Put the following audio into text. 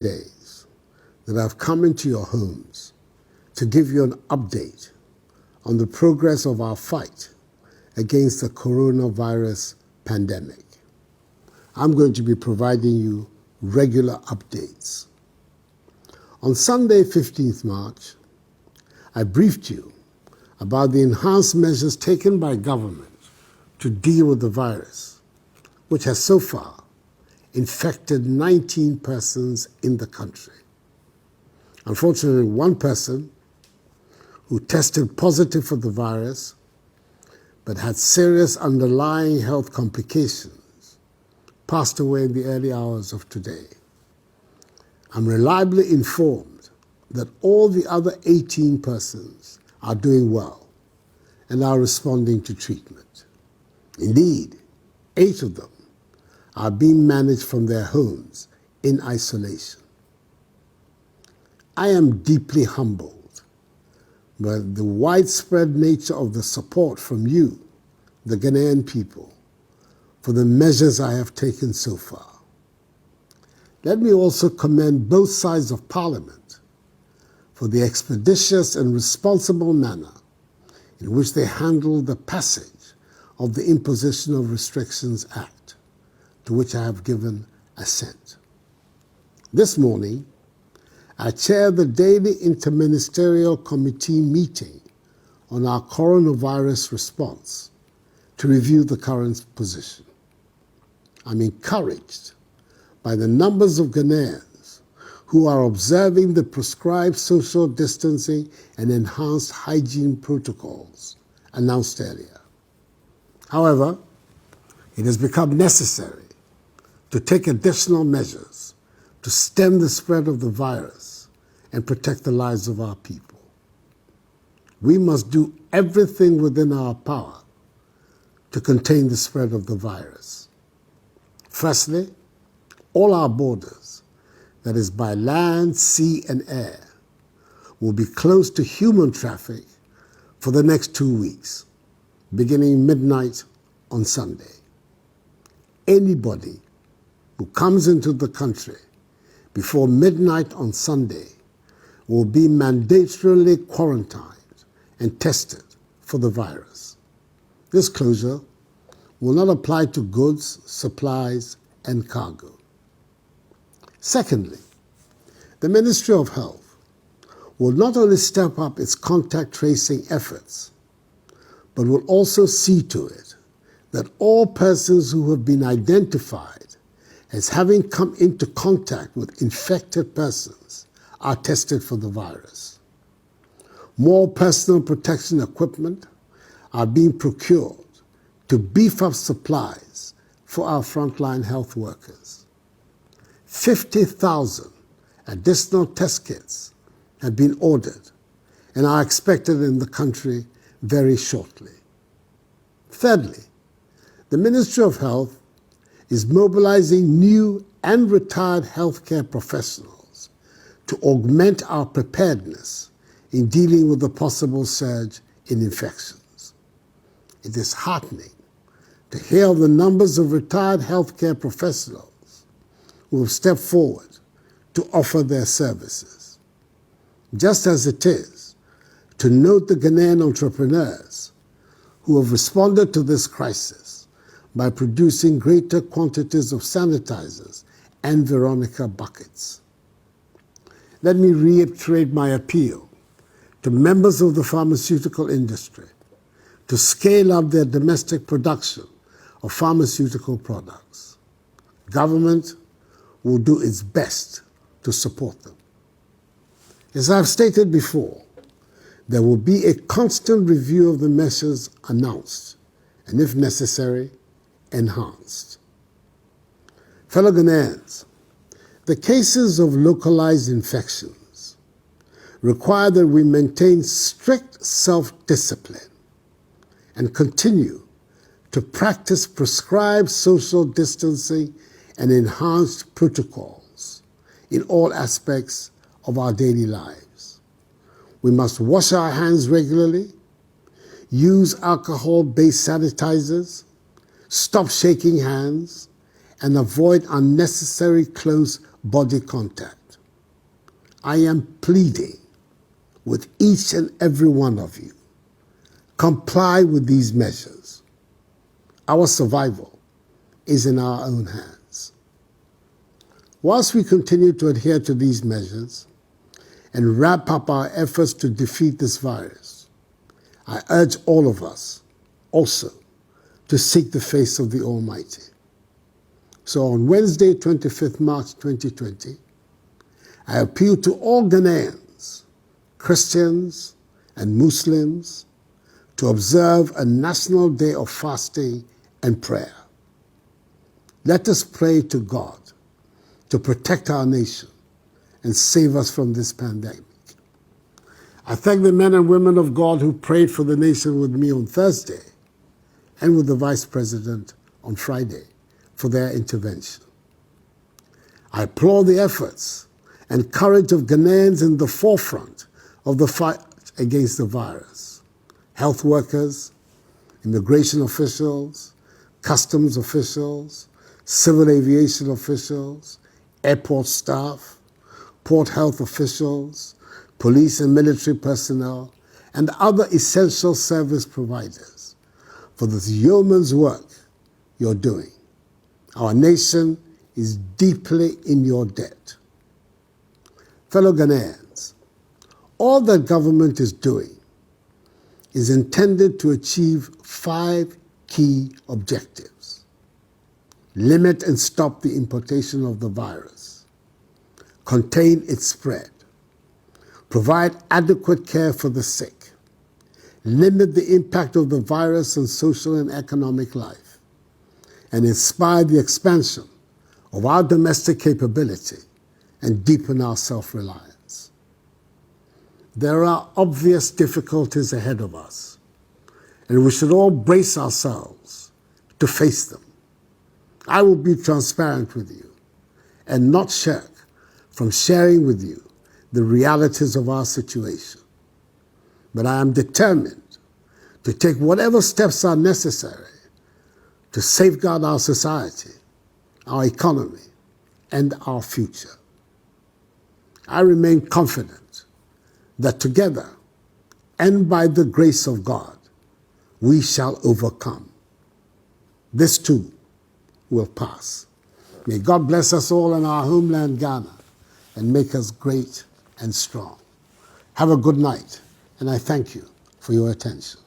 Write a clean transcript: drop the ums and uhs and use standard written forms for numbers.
days that I've come into your homes to give you an update on the progress of our fight against the coronavirus pandemic. I'm going to be providing you regular updates. On Sunday, 15th March, I briefed you about the enhanced measures taken by government to deal with the virus, which has so far infected 19 persons in the country. Unfortunately, one person who tested positive for the virus but had serious underlying health complications passed away in the early hours of today. I'm reliably informed that all the other 18 persons are doing well and are responding to treatment. Indeed, 8 of them are being managed from their homes in isolation. I am deeply humbled by the widespread nature of the support from you, the Ghanaian people, for the measures I have taken so far. Let me also commend both sides of Parliament for the expeditious and responsible manner in which they handled the passage of the Imposition of Restrictions Act, to which I have given assent. This morning, I chaired the daily interministerial committee meeting on our coronavirus response to review the current position. I'm encouraged by the numbers of Ghanaians who are observing the prescribed social distancing and enhanced hygiene protocols announced earlier. However, it has become necessary to take additional measures to stem the spread of the virus and protect the lives of our people. We must do everything within our power to contain the spread of the virus. Firstly, all our borders, that is by land, sea, and air, will be closed to human traffic for the next 2 weeks, beginning midnight on Sunday. Anybody who comes into the country before midnight on Sunday will be mandatorily quarantined and tested for the virus. This closure will not apply to goods, supplies, and cargo. Secondly, the Ministry of Health will not only step up its contact tracing efforts, but will also see to it that all persons who have been identified as having come into contact with infected persons are tested for the virus. More personal protection equipment are being procured to beef up supplies for our frontline health workers. 50,000 additional test kits have been ordered and are expected in the country very shortly. Thirdly, the Ministry of Health is mobilizing new and retired healthcare professionals to augment our preparedness in dealing with the possible surge in infections. It is heartening to hear of the numbers of retired healthcare professionals who have stepped forward to offer their services. Just as it is to note the Ghanaian entrepreneurs who have responded to this crisis by producing greater quantities of sanitizers and Veronica buckets. Let me reiterate my appeal to members of the pharmaceutical industry to scale up their domestic production of pharmaceutical products. Government will do its best to support them. As I've stated before, there will be a constant review of the measures announced, and if necessary, enhanced. Fellow Ghanaians, the cases of localized infections require that we maintain strict self-discipline and continue to practice prescribed social distancing and enhanced protocols in all aspects of our daily lives. We must wash our hands regularly, use alcohol-based sanitizers, stop shaking hands, and avoid unnecessary close body contact. I am pleading with each and every one of you. Comply with these measures. Our survival is in our own hands. Whilst we continue to adhere to these measures and wrap up our efforts to defeat this virus, I urge all of us also to seek the face of the Almighty. So on Wednesday, 25th March 2020, I appeal to all Ghanaians, Christians and Muslims, to observe a national day of fasting and prayer. Let us pray to God to protect our nation and save us from this pandemic. I thank the men and women of God who prayed for the nation with me on Thursday and with the Vice President on Friday for their intervention. I applaud the efforts and courage of Ghanaians in the forefront of the fight against the virus. Health workers, immigration officials, customs officials, civil aviation officials, airport staff, port health officials, police and military personnel, and other essential service providers for this yeoman's work you're doing. Our nation is deeply in your debt. Fellow Ghanaians, all that government is doing is intended to achieve 5 key objectives. Limit and stop the importation of the virus. Contain its spread. Provide adequate care for the sick. Limit the impact of the virus on social and economic life. And inspire the expansion of our domestic capability and deepen our self-reliance. There are obvious difficulties ahead of us, and we should all brace ourselves to face them. I will be transparent with you and not shirk from sharing with you the realities of our situation. But I am determined to take whatever steps are necessary to safeguard our society, our economy, and our future. I remain confident that together and by the grace of God, we shall overcome. This too will pass. May God bless us all in our homeland, Ghana, and make us great and strong. Have a good night, and I thank you for your attention.